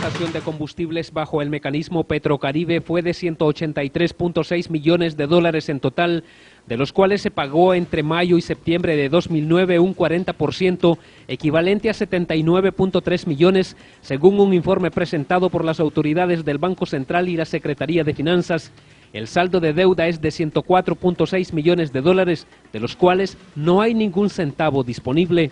contratación de combustibles bajo el mecanismo Petrocaribe fue de 183.6 millones de dólares en total, de los cuales se pagó entre mayo y septiembre de 2009 un 40%, equivalente a 79.3 millones, según un informe presentado por las autoridades del Banco Central y la Secretaría de Finanzas. El saldo de deuda es de 104.6 millones de dólares, de los cuales no hay ningún centavo disponible.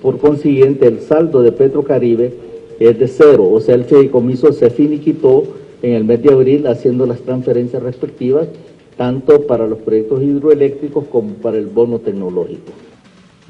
Por consiguiente, el saldo de Petrocaribe es de cero, o sea, el fideicomiso se finiquitó en el mes de abril haciendo las transferencias respectivas, tanto para los proyectos hidroeléctricos como para el bono tecnológico.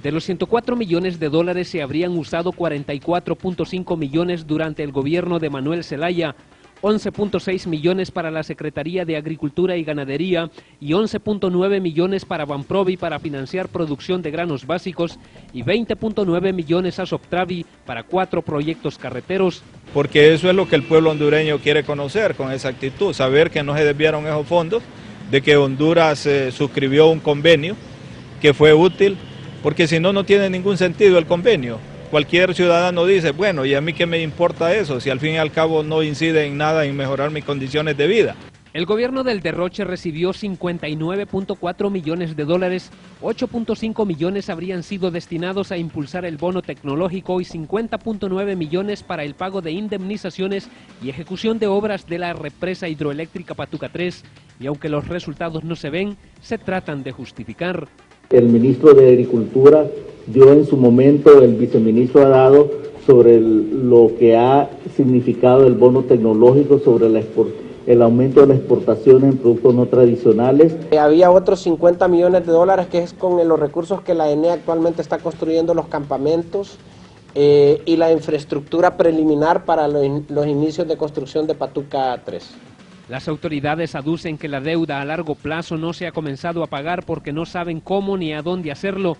De los 104 millones de dólares se habrían usado 44.5 millones durante el gobierno de Manuel Zelaya, 11.6 millones para la Secretaría de Agricultura y Ganadería y 11.9 millones para Banprovi para financiar producción de granos básicos y 20.9 millones a Soctravi para 4 proyectos carreteros. Porque eso es lo que el pueblo hondureño quiere conocer con esa actitud, saber que no se desviaron esos fondos, de que Honduras suscribió un convenio que fue útil, porque si no, no tiene ningún sentido el convenio. Cualquier ciudadano dice, bueno, ¿y a mí qué me importa eso? Si al fin y al cabo no incide en nada en mejorar mis condiciones de vida. El gobierno del derroche recibió 59.4 millones de dólares, 8.5 millones habrían sido destinados a impulsar el bono tecnológico y 50.9 millones para el pago de indemnizaciones y ejecución de obras de la represa hidroeléctrica Patuca 3, y aunque los resultados no se ven, se tratan de justificar. El ministro de Agricultura dio en su momento, el viceministro ha dado sobre lo que ha significado el bono tecnológico, sobre el aumento de la exportación en productos no tradicionales. Había otros 50 millones de dólares que es con los recursos que la ENE actualmente está construyendo los campamentos y la infraestructura preliminar para los inicios de construcción de Patuca 3. Las autoridades aducen que la deuda a largo plazo no se ha comenzado a pagar porque no saben cómo ni a dónde hacerlo.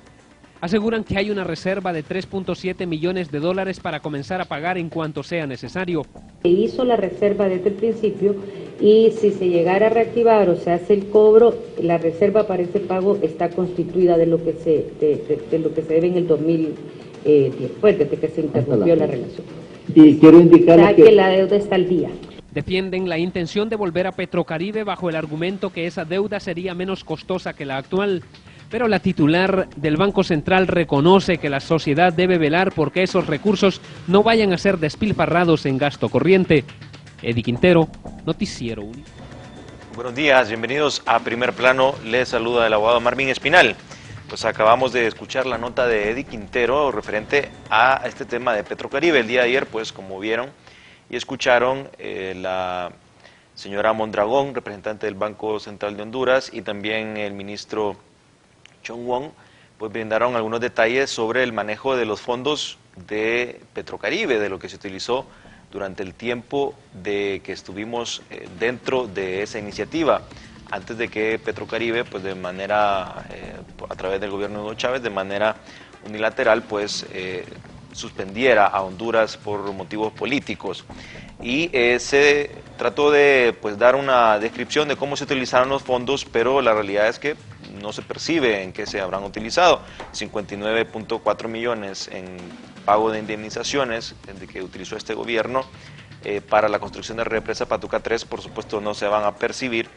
Aseguran que hay una reserva de 3.7 millones de dólares para comenzar a pagar en cuanto sea necesario. Se hizo la reserva desde el principio y si se llegara a reactivar o se hace el cobro, la reserva para ese pago está constituida de lo que se debe en el 2010, pues desde que se interrumpió la relación. Y quiero indicar que la deuda está al día. Defienden la intención de volver a Petrocaribe bajo el argumento que esa deuda sería menos costosa que la actual. Pero la titular del Banco Central reconoce que la sociedad debe velar porque esos recursos no vayan a ser despilfarrados en gasto corriente. Eddie Quintero, Noticiero Único. Buenos días, bienvenidos a Primer Plano. Les saluda el abogado Marvin Espinal. Pues acabamos de escuchar la nota de Eddie Quintero referente a este tema de Petrocaribe. El día de ayer, pues como vieron y escucharon, la señora Mondragón, representante del Banco Central de Honduras, y también el ministro Chong Won, pues brindaron algunos detalles sobre el manejo de los fondos de Petrocaribe, de lo que se utilizó durante el tiempo de que estuvimos dentro de esa iniciativa, antes de que Petrocaribe, pues de manera, a través del gobierno de Hugo Chávez, de manera unilateral, pues suspendiera a Honduras por motivos políticos. Y se trató de pues dar una descripción de cómo se utilizaron los fondos, pero la realidad es que no se percibe en qué se habrán utilizado. 59.4 millones en pago de indemnizaciones de que utilizó este gobierno para la construcción de represa Patuca 3, por supuesto no se van a percibir,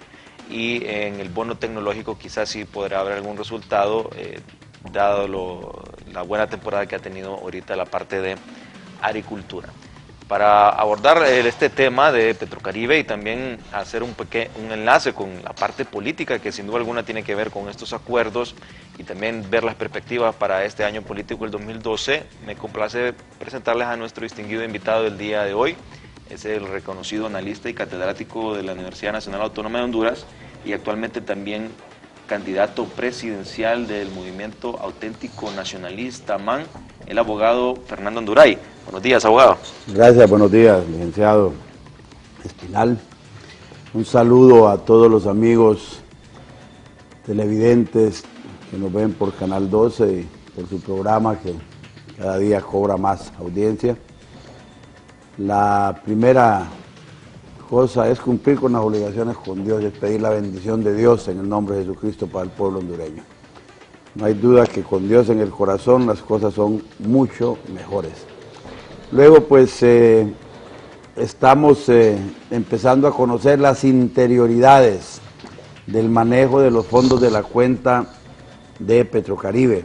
y en el bono tecnológico quizás sí podrá haber algún resultado, dado la buena temporada que ha tenido ahorita la parte de agricultura. Para abordar este tema de Petrocaribe y también hacer un enlace con la parte política que sin duda alguna tiene que ver con estos acuerdos y también ver las perspectivas para este año político, el 2012, me complace presentarles a nuestro distinguido invitado del día de hoy. Es el reconocido analista y catedrático de la Universidad Nacional Autónoma de Honduras y actualmente también candidato presidencial del Movimiento Auténtico Nacionalista MAN, el abogado Fernando Anduray. Buenos días, abogado. Gracias, buenos días, licenciado Espinal. Un saludo a todos los amigos televidentes que nos ven por Canal 12 y por su programa que cada día cobra más audiencia. La primera cosa es cumplir con las obligaciones con Dios y es pedir la bendición de Dios en el nombre de Jesucristo para el pueblo hondureño. No hay duda que con Dios en el corazón las cosas son mucho mejores. Luego, pues, estamos empezando a conocer las interioridades del manejo de los fondos de la cuenta de Petrocaribe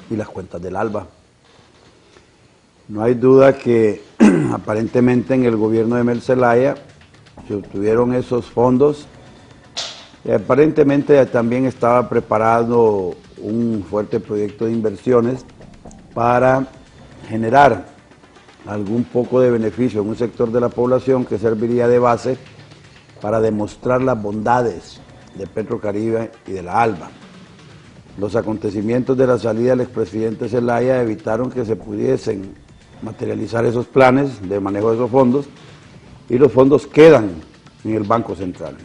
y las cuentas del ALBA. No hay duda que aparentemente en el gobierno de Mel Zelaya se obtuvieron esos fondos y aparentemente también estaba preparado un fuerte proyecto de inversiones para generar algún poco de beneficio en un sector de la población que serviría de base para demostrar las bondades de Petrocaribe y de la ALBA. Los acontecimientos de la salida del expresidente Zelaya evitaron que se pudiesen materializar esos planes de manejo de esos fondos y los fondos quedan en el Banco Central.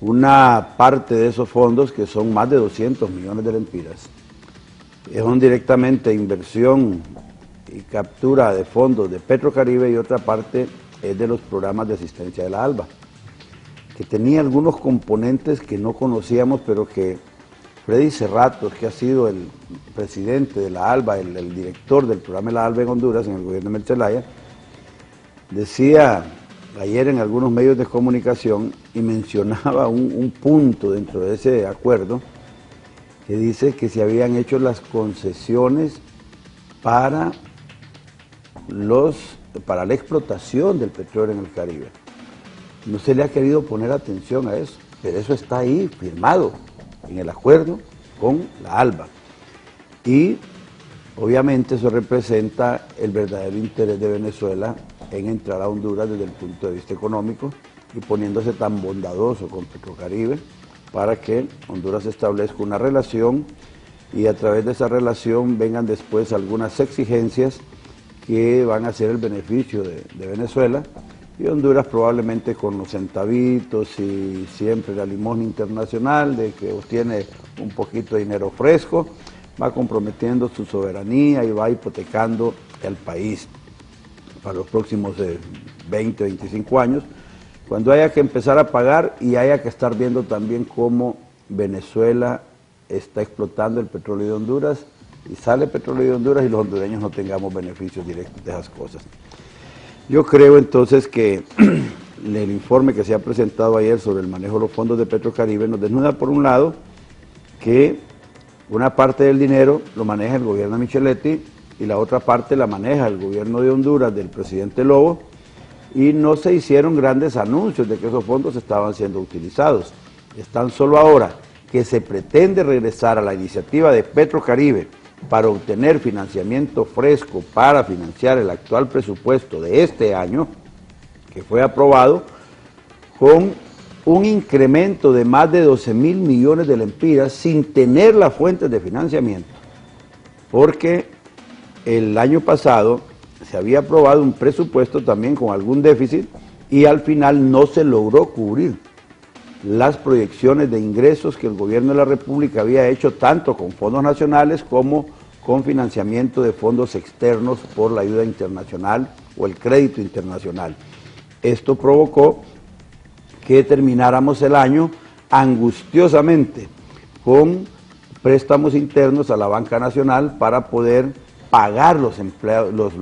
Una parte de esos fondos, que son más de 200 millones de lempiras, son directamente inversión y captura de fondos de Petrocaribe y otra parte es de los programas de asistencia de la ALBA, que tenía algunos componentes que no conocíamos, pero que Freddy Cerratos, que ha sido el presidente de la ALBA, el director del programa de la ALBA en Honduras, en el gobierno de Mel Zelaya, decía ayer en algunos medios de comunicación y mencionaba un punto dentro de ese acuerdo que dice que se habían hecho las concesiones para la explotación del petróleo en el Caribe. No se le ha querido poner atención a eso, pero eso está ahí firmado en el acuerdo con la ALBA. Y obviamente eso representa el verdadero interés de Venezuela en entrar a Honduras desde el punto de vista económico y poniéndose tan bondadoso con Petrocaribe para que Honduras establezca una relación y a través de esa relación vengan después algunas exigencias que van a ser el beneficio de Venezuela y Honduras probablemente con los centavitos y siempre la limosna internacional de que obtiene un poquito de dinero fresco, va comprometiendo su soberanía y va hipotecando el país para los próximos 20, 25 años, cuando haya que empezar a pagar y haya que estar viendo también cómo Venezuela está explotando el petróleo de Honduras y sale petróleo de Honduras y los hondureños no tengamos beneficios directos de esas cosas. Yo creo entonces que el informe que se ha presentado ayer sobre el manejo de los fondos de Petrocaribe nos desnuda por un lado que una parte del dinero lo maneja el gobierno de Micheletti y la otra parte la maneja el gobierno de Honduras del presidente Lobo y no se hicieron grandes anuncios de que esos fondos estaban siendo utilizados. Están solo ahora que se pretende regresar a la iniciativa de Petrocaribe para obtener financiamiento fresco para financiar el actual presupuesto de este año, que fue aprobado, con un incremento de más de 12.000 millones de lempiras sin tener las fuentes de financiamiento, porque el año pasado se había aprobado un presupuesto también con algún déficit y al final no se logró cubrir las proyecciones de ingresos que el gobierno de la República había hecho tanto con fondos nacionales como con financiamiento de fondos externos por la ayuda internacional o el crédito internacional. Esto provocó que termináramos el año angustiosamente con préstamos internos a la banca nacional para poder pagar a los empleados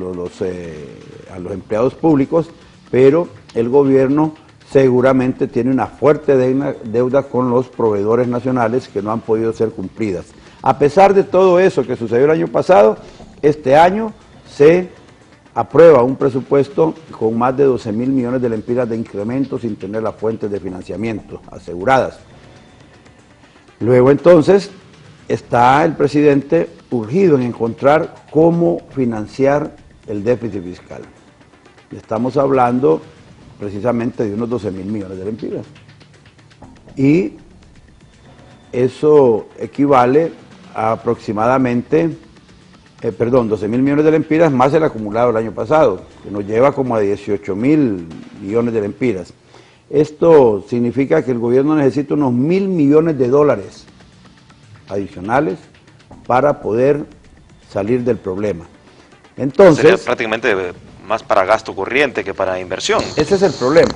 públicos, pero el gobierno seguramente tiene una fuerte deuda con los proveedores nacionales que no han podido ser cumplidas. A pesar de todo eso que sucedió el año pasado, este año se aprueba un presupuesto con más de 12.000 millones de lempiras de incremento sin tener las fuentes de financiamiento aseguradas. Luego entonces está el presidente urgido en encontrar cómo financiar el déficit fiscal. Estamos hablando precisamente de unos 12.000 millones de lempiras. Y eso equivale a aproximadamente, 12.000 millones de lempiras más el acumulado el año pasado, que nos lleva como a 18.000 millones de lempiras. Esto significa que el gobierno necesita unos 1.000 millones de dólares adicionales para poder salir del problema. Entonces, sería prácticamente más para gasto corriente que para inversión. Ese es el problema.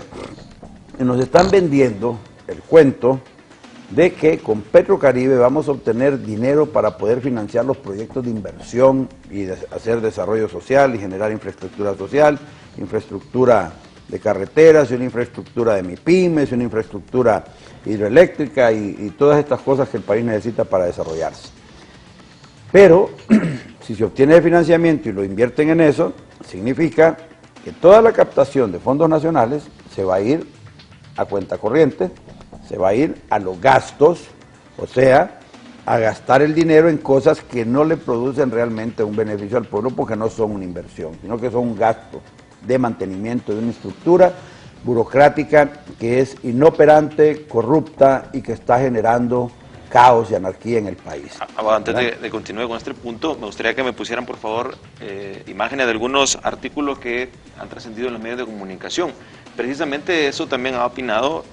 Nos están vendiendo el cuento de que con Petrocaribe vamos a obtener dinero para poder financiar los proyectos de inversión y hacer desarrollo social y generar infraestructura social, infraestructura de carreteras, una infraestructura de MIPYMES, una infraestructura hidroeléctrica y todas estas cosas que el país necesita para desarrollarse. Pero si se obtiene financiamiento y lo invierten en eso, significa que toda la captación de fondos nacionales se va a ir a cuenta corriente, se va a ir a los gastos, o sea, a gastar el dinero en cosas que no le producen realmente un beneficio al pueblo porque no son una inversión, sino que son un gasto de mantenimiento de una estructura burocrática que es inoperante, corrupta y que está generando caos y anarquía en el país. Antes de continuar con este punto, me gustaría que me pusieran, por favor, imágenes de algunos artículos que han trascendido en los medios de comunicación. Precisamente eso también ha opinado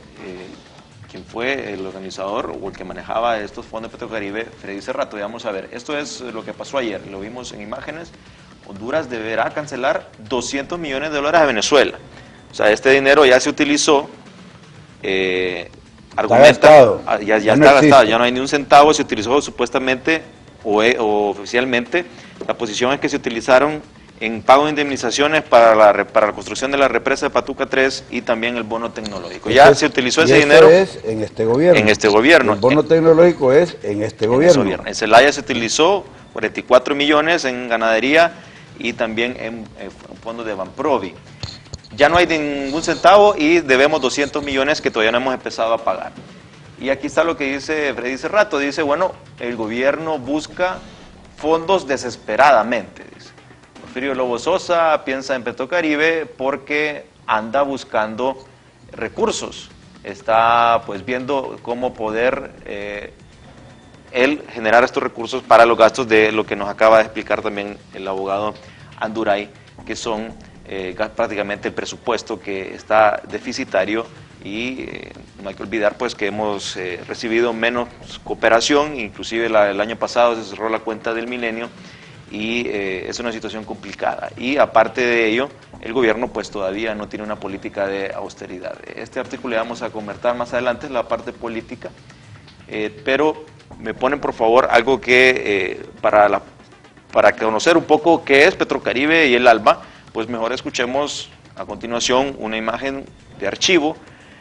quien fue el organizador o el que manejaba estos fondos de Petrocaribe, Freddy Cerrato. Y vamos a ver, esto es lo que pasó ayer, lo vimos en imágenes. Honduras deberá cancelar $200 millones a Venezuela. O sea, este dinero ya se utilizó, gastado. Ya está gastado, ya no hay ni un centavo, se utilizó supuestamente o oficialmente. La posición es que se utilizaron en pago de indemnizaciones para la construcción de la represa de Patuca 3 y también el bono tecnológico. Ya se utilizó ese dinero. Es en este gobierno. En este gobierno. El bono tecnológico es en este gobierno. En Celaya se utilizó 44 millones en ganadería y también en fondos de Banprovi. Ya no hay ningún centavo y debemos 200 millones que todavía no hemos empezado a pagar. Y aquí está lo que dice Freddy Cerrato, dice, bueno, el gobierno busca fondos desesperadamente, dice. Porfirio Lobo Sosa piensa en Petrocaribe porque anda buscando recursos, está pues viendo cómo poder él generar estos recursos para los gastos de lo que nos acaba de explicar también el abogado Anduray, que son prácticamente el presupuesto que está deficitario y no hay que olvidar pues que hemos recibido menos cooperación, inclusive el año pasado se cerró la cuenta del milenio y es una situación complicada y aparte de ello el gobierno pues todavía no tiene una política de austeridad. Este artículo le vamos a comentar más adelante, la parte política, pero me ponen por favor algo que para conocer un poco qué es Petrocaribe y el ALBA, pues mejor escuchemos a continuación una imagen de archivo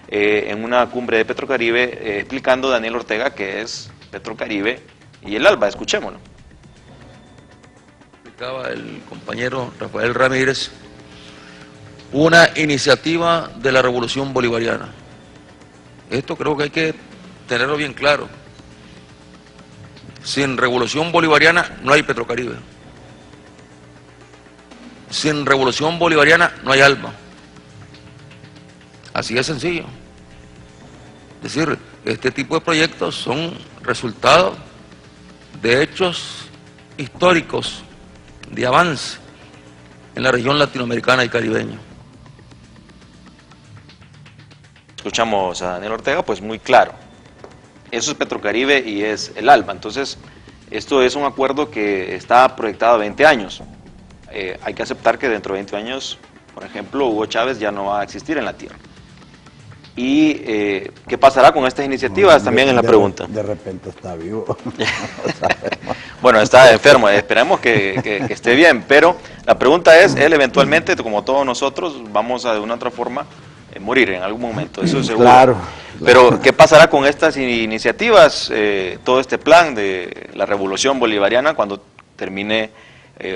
en una cumbre de Petrocaribe explicando Daniel Ortega qué es Petrocaribe y el ALBA. Escuchémoslo. Explicaba el compañero Rafael Ramírez, una iniciativa de la Revolución Bolivariana. Esto creo que hay que tenerlo bien claro. Sin Revolución Bolivariana no hay Petrocaribe. Sin Revolución Bolivariana no hay ALBA. Así de sencillo. Es decir, este tipo de proyectos son resultado de hechos históricos de avance en la región latinoamericana y caribeña. Escuchamos a Daniel Ortega, pues muy claro. Eso es Petrocaribe y es el ALBA. Entonces, esto es un acuerdo que está proyectado a 20 años. Hay que aceptar que dentro de 20 años, por ejemplo, Hugo Chávez ya no va a existir en la tierra. ¿Y qué pasará con estas iniciativas? También es la pregunta. De repente está vivo. Bueno, está enfermo, esperemos que esté bien, pero la pregunta es, él eventualmente, como todos nosotros, vamos a de una u otra forma morir en algún momento, eso es seguro. Claro. Pero, ¿qué pasará con estas iniciativas, todo este plan de la Revolución Bolivariana cuando termine,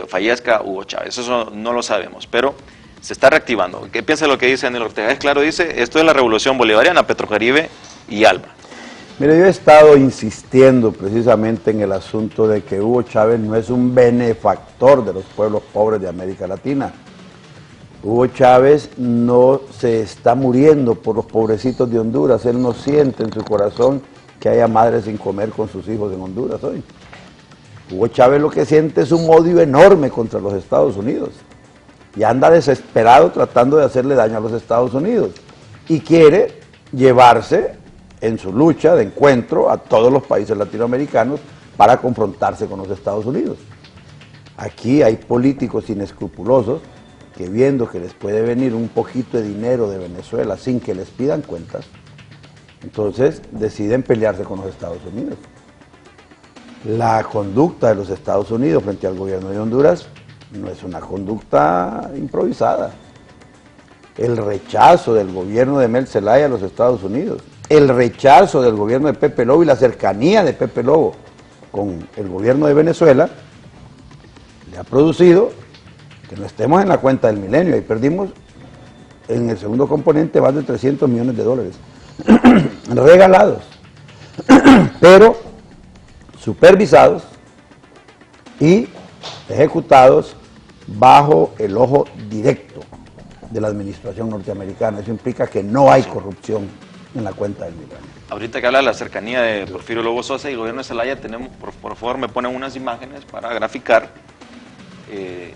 fallezca Hugo Chávez? Eso no lo sabemos, pero se está reactivando. ¿Qué piensa lo que dice Daniel Ortega? Es claro, dice, esto es la Revolución Bolivariana, Petrocaribe y ALBA. Mire, yo he estado insistiendo precisamente en el asunto de que Hugo Chávez no es un benefactor de los pueblos pobres de América Latina. Hugo Chávez no se está muriendo por los pobrecitos de Honduras, él no siente en su corazón que haya madres sin comer con sus hijos en Honduras hoy. Hugo Chávez lo que siente es un odio enorme contra los Estados Unidos y anda desesperado tratando de hacerle daño a los Estados Unidos y quiere llevarse en su lucha de encuentro a todos los países latinoamericanos para confrontarse con los Estados Unidos. Aquí hay políticos inescrupulosos que viendo que les puede venir un poquito de dinero de Venezuela sin que les pidan cuentas, Entonces deciden pelearse con los Estados Unidos. La conducta de los Estados Unidos frente al gobierno de Honduras no es una conducta improvisada. El rechazo del gobierno de Mel Zelaya a los Estados Unidos, el rechazo del gobierno de Pepe Lobo y la cercanía de Pepe Lobo con el gobierno de Venezuela le ha producido que no estemos en la cuenta del milenio. Y perdimos en el segundo componente más de 300 millones de dólares regalados, pero supervisados y ejecutados bajo el ojo directo de la administración norteamericana. Eso implica que no hay corrupción en la cuenta del milenio. Ahorita que habla de la cercanía de Porfirio Lobo Sosa y el gobierno de Zelaya, tenemos, por favor me ponen unas imágenes para graficar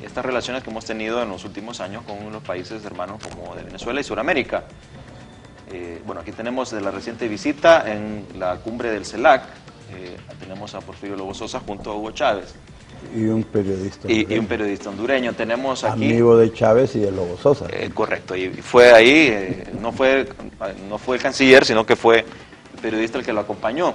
estas relaciones que hemos tenido en los últimos años con los países hermanos como de Venezuela y Sudamérica. Bueno, aquí tenemos de la reciente visita en la cumbre del CELAC, tenemos a Porfirio Lobo Sosa junto a Hugo Chávez. Y un periodista y un periodista hondureño. Tenemos aquí... Amigo de Chávez y de Lobo Sosa. Correcto, y fue ahí, no fue el canciller, sino que fue el periodista el que lo acompañó.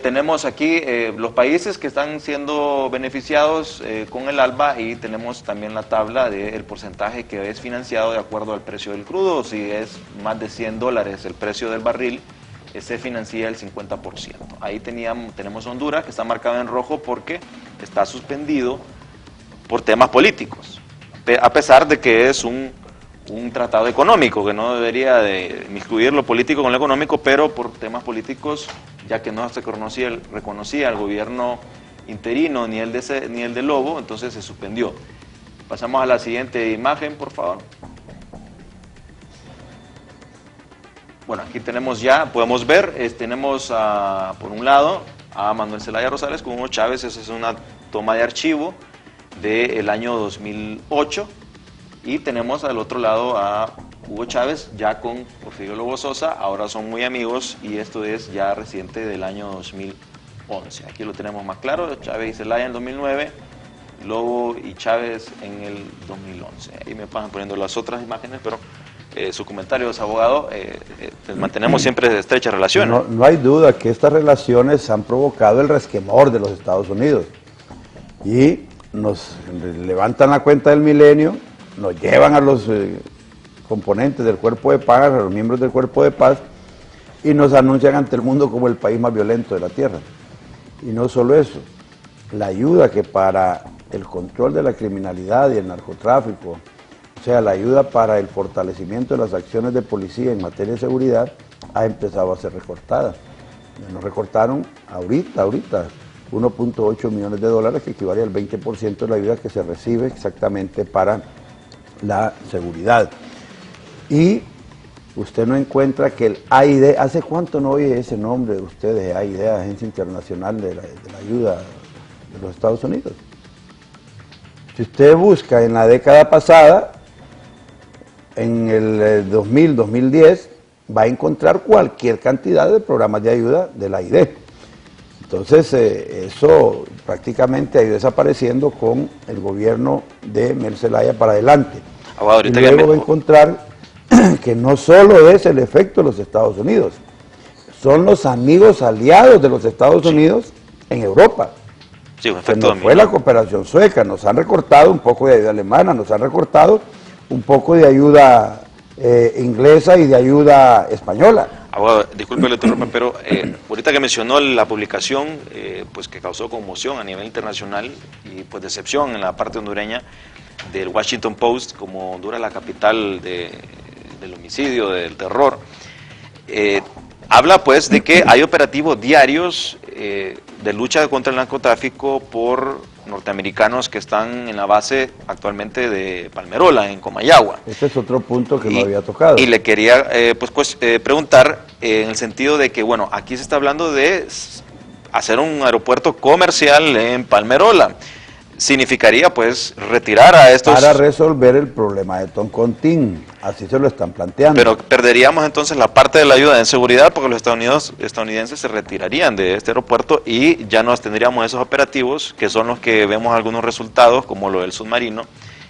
Tenemos aquí los países que están siendo beneficiados con el ALBA, y tenemos también la tabla del porcentaje que es financiado de acuerdo al precio del crudo. Si es más de $100 el precio del barril, se financia el 50%. Ahí tenemos Honduras, que está marcado en rojo porque está suspendido por temas políticos, a pesar de que es un tratado económico, que no debería de inmiscuir lo político con lo económico, pero por temas políticos, ya que no se reconocía el gobierno interino ni el de Lobo, entonces se suspendió. Pasamos a la siguiente imagen, por favor. Bueno, aquí tenemos ya, podemos ver, tenemos por un lado a Manuel Zelaya Rosales con Hugo Chávez. Esa es una toma de archivo del año 2008, y tenemos al otro lado a Hugo Chávez ya con Porfirio Lobo Sosa. Ahora son muy amigos, y esto es ya reciente del año 2011. Aquí lo tenemos más claro, Chávez y Zelaya en 2009, Lobo y Chávez en el 2011. Ahí me van poniendo las otras imágenes, pero su comentario es abogado. Mantenemos siempre estrechas relaciones. No hay duda que estas relaciones han provocado el resquemor de los Estados Unidos, y nos levantan la cuenta del milenio, nos llevan a los componentes del Cuerpo de Paz, a los miembros del Cuerpo de Paz, y nos anuncian ante el mundo como el país más violento de la tierra. Y no solo eso, la ayuda que para el control de la criminalidad y el narcotráfico, o sea, la ayuda para el fortalecimiento de las acciones de policía en materia de seguridad, ha empezado a ser recortada. Nos recortaron ahorita 1.8 millones de dólares, que equivale al 20% de la ayuda que se recibe exactamente para la seguridad. Y usted no encuentra que el AID, ¿hace cuánto no oye ese nombre de ustedes, AID, Agencia Internacional de la Ayuda de los Estados Unidos? Si usted busca en la década pasada, en el 2000-2010, va a encontrar cualquier cantidad de programas de ayuda de la AID. Entonces, eso prácticamente ha ido desapareciendo con el gobierno de Mel Zelaya para adelante. Y luego va a encontrar que no solo es el efecto de los Estados Unidos, son los amigos aliados de los Estados Unidos en Europa. Sí, un efecto dominó. Fue la cooperación sueca, nos han recortado un poco de ayuda alemana, nos han recortado un poco de ayuda inglesa y de ayuda española. Abogado, disculpe le interrumpa, pero ahorita que mencionó la publicación, pues que causó conmoción a nivel internacional y pues decepción en la parte hondureña del Washington Post, como Honduras la capital del homicidio, del terror, habla pues de que hay operativos diarios de lucha contra el narcotráfico por norteamericanos que están en la base actualmente de Palmerola, en Comayagua. Ese es otro punto que no había tocado. Y le quería preguntar en el sentido de que, bueno, aquí se está hablando de hacer un aeropuerto comercial en Palmerola. Significaría pues retirar a estos... Para resolver el problema de Toncontín, así se lo están planteando. Pero perderíamos entonces la parte de la ayuda en seguridad, porque los estadounidenses se retirarían de este aeropuerto y ya no tendríamos esos operativos, que son los que vemos algunos resultados, como lo del submarino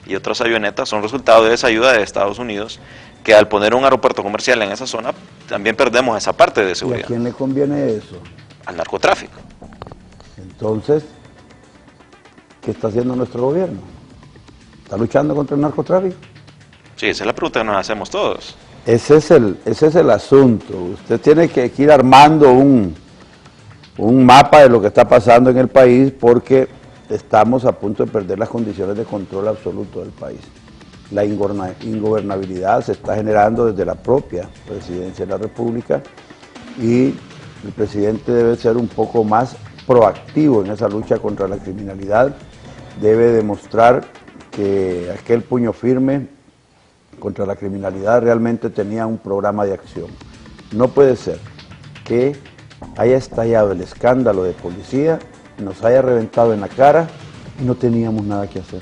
y otras avionetas, son resultado de esa ayuda de Estados Unidos, que al poner un aeropuerto comercial en esa zona, también perdemos esa parte de ¿Y a seguridad. quién le conviene eso? Al narcotráfico. Entonces, ¿qué está haciendo nuestro gobierno? ¿Está luchando contra el narcotráfico? Sí, esa es la pregunta que nos hacemos todos. Ese es el asunto. Usted tiene que ir armando un mapa de lo que está pasando en el país, porque estamos a punto de perder las condiciones de control absoluto del país. La ingobernabilidad se está generando desde la propia presidencia de la República, y el presidente debe ser un poco más proactivo en esa lucha contra la criminalidad. Debe demostrar que aquel puño firme contra la criminalidad realmente tenía un programa de acción. No puede ser que haya estallado el escándalo de policía, nos haya reventado en la cara y no teníamos nada que hacer.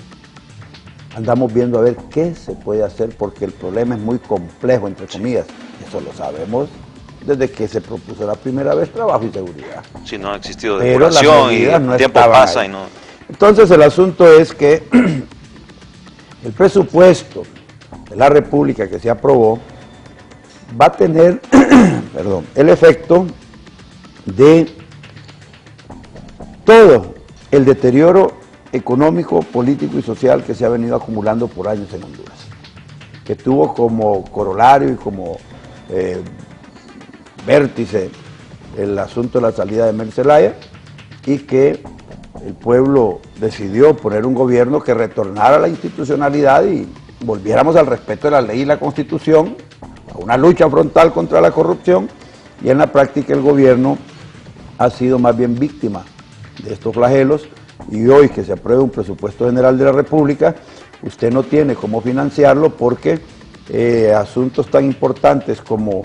Andamos viendo a ver qué se puede hacer, porque el problema es muy complejo, entre comillas. Eso lo sabemos desde que se propuso la primera vez trabajo y seguridad. Si no ha existido Pero las depuración y medidas el no tiempo estaban pasa ahí. y no... Entonces el asunto es que el presupuesto de la República que se aprobó va a tener perdón, el efecto de todo el deterioro económico, político y social que se ha venido acumulando por años en Honduras, que tuvo como corolario y como vértice el asunto de la salida de Mel Zelaya, y que el pueblo decidió poner un gobierno que retornara a la institucionalidad y volviéramos al respeto de la ley y la Constitución, a una lucha frontal contra la corrupción, y en la práctica el gobierno ha sido más bien víctima de estos flagelos. Y hoy que se apruebe un presupuesto general de la República, usted no tiene cómo financiarlo, porque asuntos tan importantes como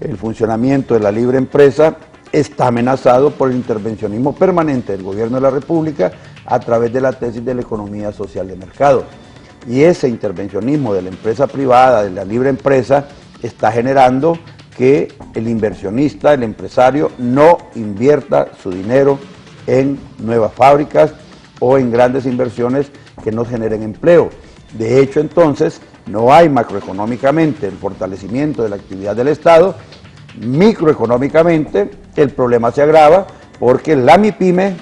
el funcionamiento de la libre empresa está amenazado por el intervencionismo permanente del gobierno de la República a través de la tesis de la economía social de mercado. Y ese intervencionismo de la empresa privada, de la libre empresa, está generando que el inversionista, el empresario, no invierta su dinero en nuevas fábricas o en grandes inversiones que no generen empleo. De hecho, entonces, no hay macroeconómicamente el fortalecimiento de la actividad del Estado. Microeconómicamente, el problema se agrava porque la MIPYME,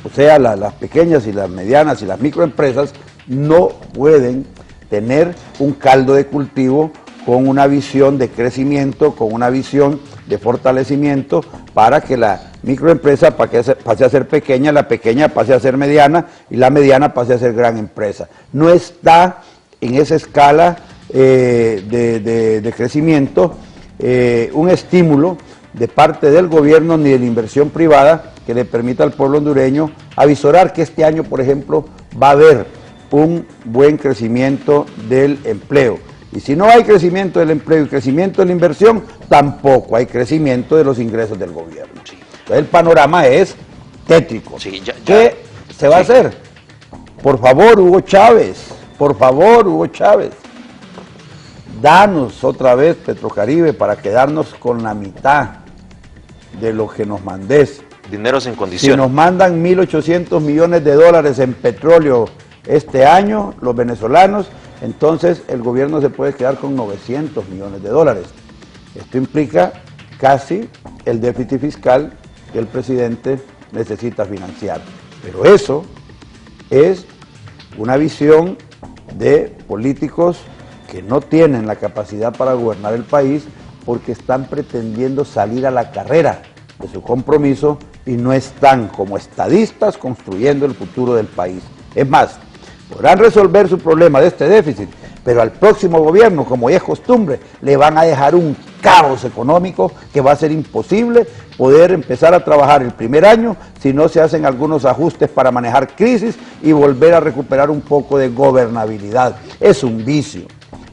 o sea, las pequeñas y las medianas y las microempresas, no pueden tener un caldo de cultivo con una visión de crecimiento, con una visión de fortalecimiento, para que la microempresa pase a ser pequeña, la pequeña pase a ser mediana y la mediana pase a ser gran empresa. No está en esa escala de crecimiento un estímulo de parte del gobierno ni de la inversión privada que le permita al pueblo hondureño avisorar que este año, por ejemplo, va a haber un buen crecimiento del empleo. Y si no hay crecimiento del empleo y crecimiento de la inversión, tampoco hay crecimiento de los ingresos del gobierno. Sí. Entonces el panorama es tétrico. Sí, ¿Qué se va a hacer? Por favor, Hugo Chávez, danos otra vez Petrocaribe para quedarnos con la mitad de lo que nos mandes. Dinero sin Si condiciones. nos mandan 1.800 millones de dólares en petróleo este año, los venezolanos, entonces el gobierno se puede quedar con 900 millones de dólares. Esto implica casi el déficit fiscal que el presidente necesita financiar. Pero eso es una visión de políticos que no tienen la capacidad para gobernar el país, porque están pretendiendo salir a la carrera de su compromiso y no están como estadistas construyendo el futuro del país. Es más, podrán resolver su problema de este déficit, pero al próximo gobierno, como ya es costumbre, le van a dejar un caos económico que va a ser imposible poder empezar a trabajar el primer año si no se hacen algunos ajustes para manejar crisis y volver a recuperar un poco de gobernabilidad. Es un vicio.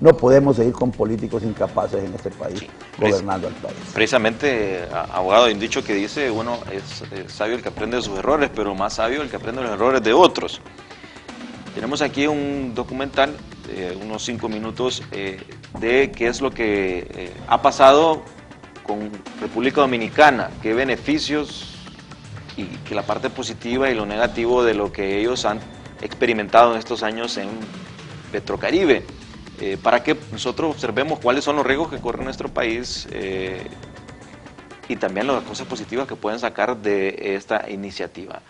No podemos seguir con políticos incapaces en este país, gobernando al país. Precisamente, abogado, hay un dicho que dice, uno es sabio el que aprende de sus errores, pero más sabio el que aprende los errores de otros. Tenemos aquí un documental de unos 5 minutos de qué es lo que ha pasado con República Dominicana, qué beneficios y que la parte positiva y lo negativo de lo que ellos han experimentado en estos años en Petrocaribe. para que nosotros observemos cuáles son los riesgos que corre nuestro país y también las cosas positivas que pueden sacar de esta iniciativa.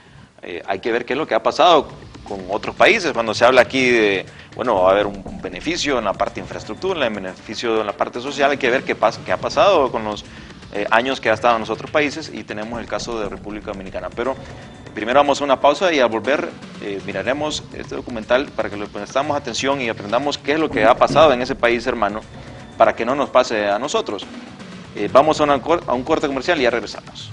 Hay que ver qué es lo que ha pasado con otros países. Cuando se habla aquí de, bueno, va a haber un beneficio en la parte de infraestructura, un beneficio en la parte social, hay que ver qué ha pasado con los años que ha estado en los otros países, y tenemos el caso de República Dominicana. Pero primero vamos a una pausa y al volver miraremos este documental para que le prestamos atención y aprendamos qué es lo que ha pasado en ese país hermano para que no nos pase a nosotros. Vamos a un corte comercial y ya regresamos.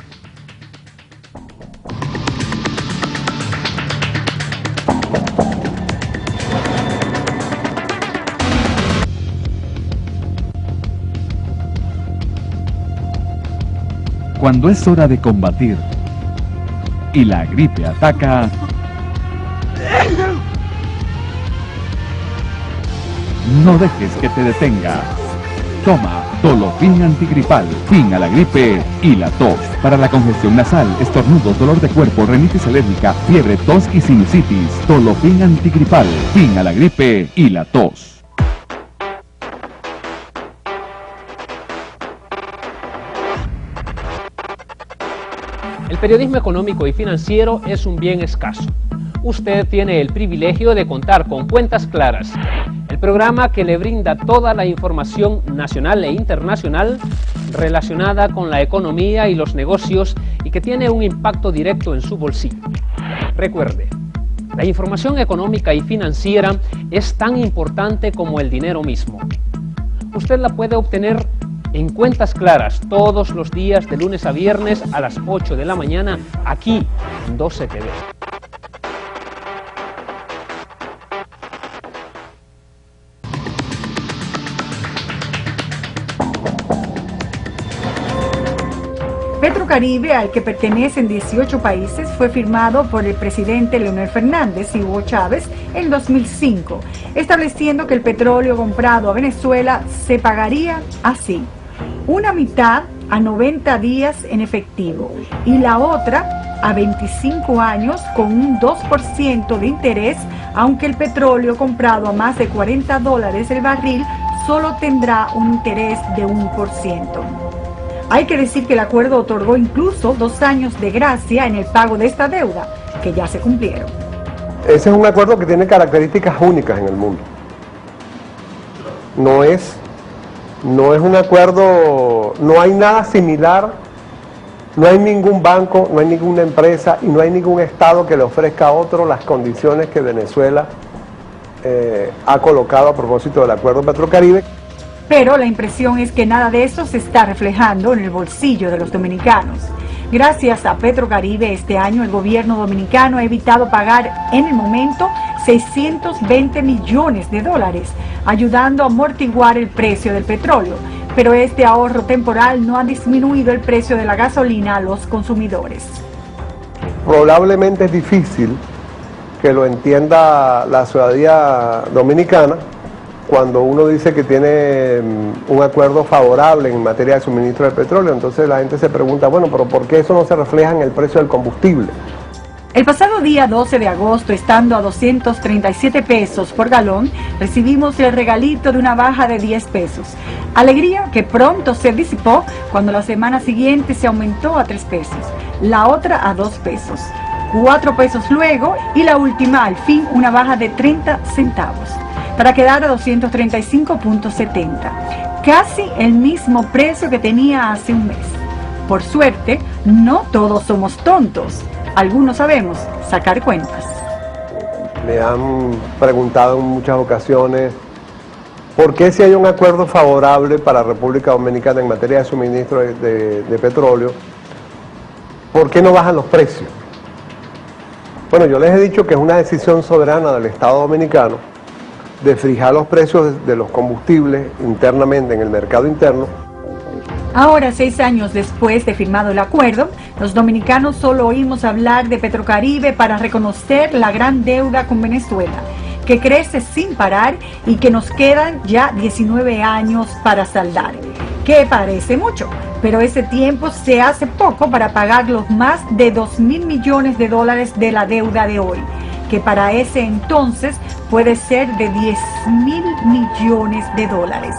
Cuando es hora de combatir y la gripe ataca, no dejes que te detenga. Toma Dolofin antigripal, fin a la gripe y la tos. Para la congestión nasal, estornudos, dolor de cuerpo, rinitis alérgica, fiebre, tos y sinusitis. Dolofin antigripal, fin a la gripe y la tos. El periodismo económico y financiero es un bien escaso. Usted tiene el privilegio de contar con Cuentas Claras, el programa que le brinda toda la información nacional e internacional relacionada con la economía y los negocios y que tiene un impacto directo en su bolsillo. Recuerde, la información económica y financiera es tan importante como el dinero mismo. Usted la puede obtener en Cuentas Claras todos los días de lunes a viernes a las 8 de la mañana aquí en 12 TV. Petrocaribe, al que pertenecen 18 países, fue firmado por el presidente Leonel Fernández y Hugo Chávez en 2005, estableciendo que el petróleo comprado a Venezuela se pagaría así: una mitad a 90 días en efectivo y la otra a 25 años con un 2% de interés, aunque el petróleo comprado a más de $40 el barril solo tendrá un interés de 1%. Hay que decir que el acuerdo otorgó incluso 2 años de gracia en el pago de esta deuda, que ya se cumplieron. Ese es un acuerdo que tiene características únicas en el mundo. No es un acuerdo, no hay nada similar, no hay ningún banco, no hay ninguna empresa y no hay ningún estado que le ofrezca a otro las condiciones que Venezuela ha colocado a propósito del acuerdo Petrocaribe. Pero la impresión es que nada de eso se está reflejando en el bolsillo de los dominicanos. Gracias a Petrocaribe, este año el gobierno dominicano ha evitado pagar en el momento $620 millones, ayudando a amortiguar el precio del petróleo. Pero este ahorro temporal no ha disminuido el precio de la gasolina a los consumidores. Probablemente es difícil que lo entienda la ciudadanía dominicana cuando uno dice que tiene un acuerdo favorable en materia de suministro de petróleo. Entonces la gente se pregunta, bueno, pero ¿por qué eso no se refleja en el precio del combustible? El pasado día 12 de agosto, estando a 237 pesos por galón, recibimos el regalito de una baja de 10 pesos. Alegría que pronto se disipó cuando la semana siguiente se aumentó a 3 pesos, la otra a 2 pesos, 4 pesos luego y la última al fin una baja de 30 centavos, para quedar a 235.70, casi el mismo precio que tenía hace un mes. Por suerte, no todos somos tontos. Algunos sabemos sacar cuentas. Me han preguntado en muchas ocasiones por qué si hay un acuerdo favorable para República Dominicana en materia de suministro de petróleo, ¿por qué no bajan los precios? Bueno, yo les he dicho que es una decisión soberana del Estado dominicano de fijar los precios de los combustibles internamente en el mercado interno. Ahora, 6 años después de firmado el acuerdo, los dominicanos solo oímos hablar de Petrocaribe para reconocer la gran deuda con Venezuela, que crece sin parar y que nos quedan ya 19 años para saldar, que parece mucho, pero ese tiempo se hace poco para pagar los más de $2.000 millones de la deuda de hoy, que para ese entonces puede ser de 10.000 millones de dólares.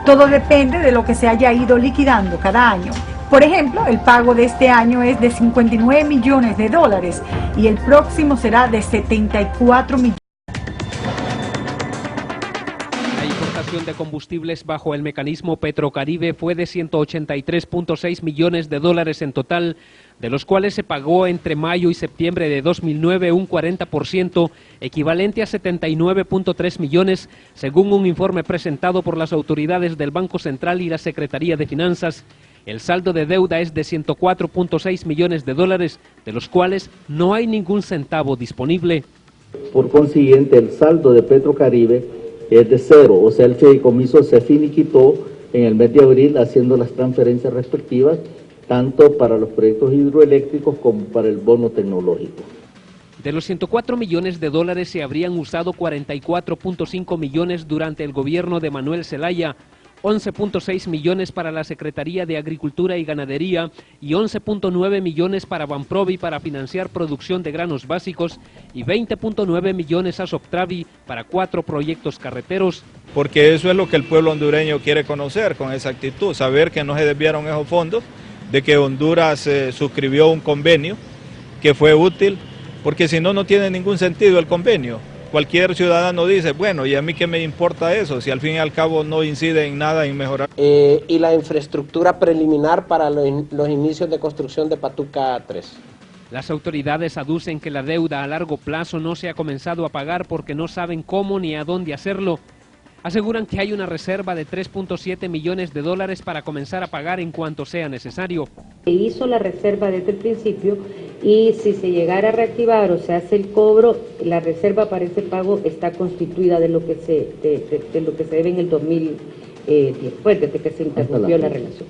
Todo depende de lo que se haya ido liquidando cada año. Por ejemplo, el pago de este año es de 59 millones de dólares y el próximo será de 74 millones. La importación de combustibles bajo el mecanismo Petrocaribe fue de 183.6 millones de dólares en total, de los cuales se pagó entre mayo y septiembre de 2009 un 40%, equivalente a 79.3 millones, según un informe presentado por las autoridades del Banco Central y la Secretaría de Finanzas. El saldo de deuda es de 104.6 millones de dólares, de los cuales no hay ningún centavo disponible. Por consiguiente, el saldo de Petrocaribe es de cero, o sea, el fideicomiso se finiquitó en el mes de abril haciendo las transferencias respectivas, tanto para los proyectos hidroeléctricos como para el bono tecnológico. De los 104 millones de dólares se habrían usado 44.5 millones durante el gobierno de Manuel Zelaya, 11.6 millones para la Secretaría de Agricultura y Ganadería y 11.9 millones para Banprovi para financiar producción de granos básicos y 20.9 millones a Soctravi para 4 proyectos carreteros. Porque eso es lo que el pueblo hondureño quiere conocer con esa actitud, saber que no se desviaron esos fondos, de que Honduras suscribió un convenio que fue útil, porque si no, no tiene ningún sentido el convenio. Cualquier ciudadano dice, bueno, ¿y a mí qué me importa eso? Si al fin y al cabo no incide en nada en mejorar. Y la infraestructura preliminar para los inicios de construcción de Patuca 3. Las autoridades aducen que la deuda a largo plazo no se ha comenzado a pagar porque no saben cómo ni a dónde hacerlo. Aseguran que hay una reserva de 3.7 millones de dólares para comenzar a pagar en cuanto sea necesario. Se hizo la reserva desde el principio y si se llegara a reactivar o se hace el cobro, la reserva para ese pago está constituida de lo que se debe en el 2010, pues desde que se interrumpió la relación.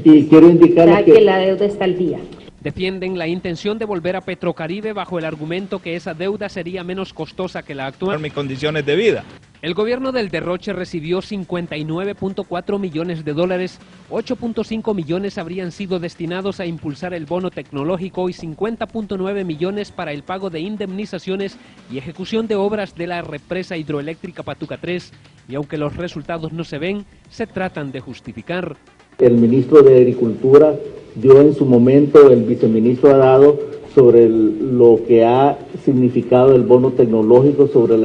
Y quiero indicar que la deuda está al día. Defienden la intención de volver a Petrocaribe bajo el argumento que esa deuda sería menos costosa que la actual. Mis condiciones de vida. El gobierno del derroche recibió 59.4 millones de dólares, 8.5 millones habrían sido destinados a impulsar el bono tecnológico y 50.9 millones para el pago de indemnizaciones y ejecución de obras de la represa hidroeléctrica Patuca 3, y aunque los resultados no se ven, se tratan de justificar. El ministro de Agricultura dio en su momento, el viceministro ha dado sobre lo que ha significado el bono tecnológico, sobre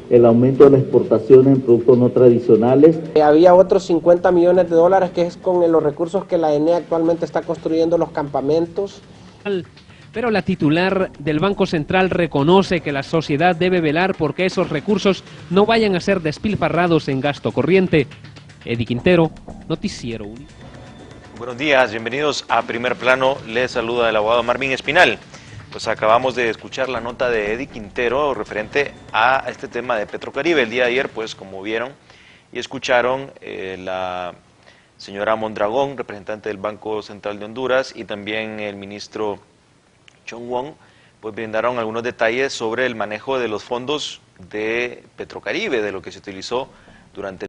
el aumento de las exportaciones en productos no tradicionales. Había otros 50 millones de dólares que es con los recursos que la ENE actualmente está construyendo los campamentos. Pero la titular del Banco Central reconoce que la sociedad debe velar porque esos recursos no vayan a ser despilfarrados en gasto corriente. Eddie Quintero, Noticiero Único. Buenos días, bienvenidos a Primer Plano. Les saluda el abogado Marvin Espinal. Pues acabamos de escuchar la nota de Eddie Quintero referente a este tema de Petrocaribe. El día de ayer, pues como vieron y escucharon, la señora Mondragón, representante del Banco Central de Honduras, y también el ministro Chong Won, pues brindaron algunos detalles sobre el manejo de los fondos de Petrocaribe, de lo que se utilizó durante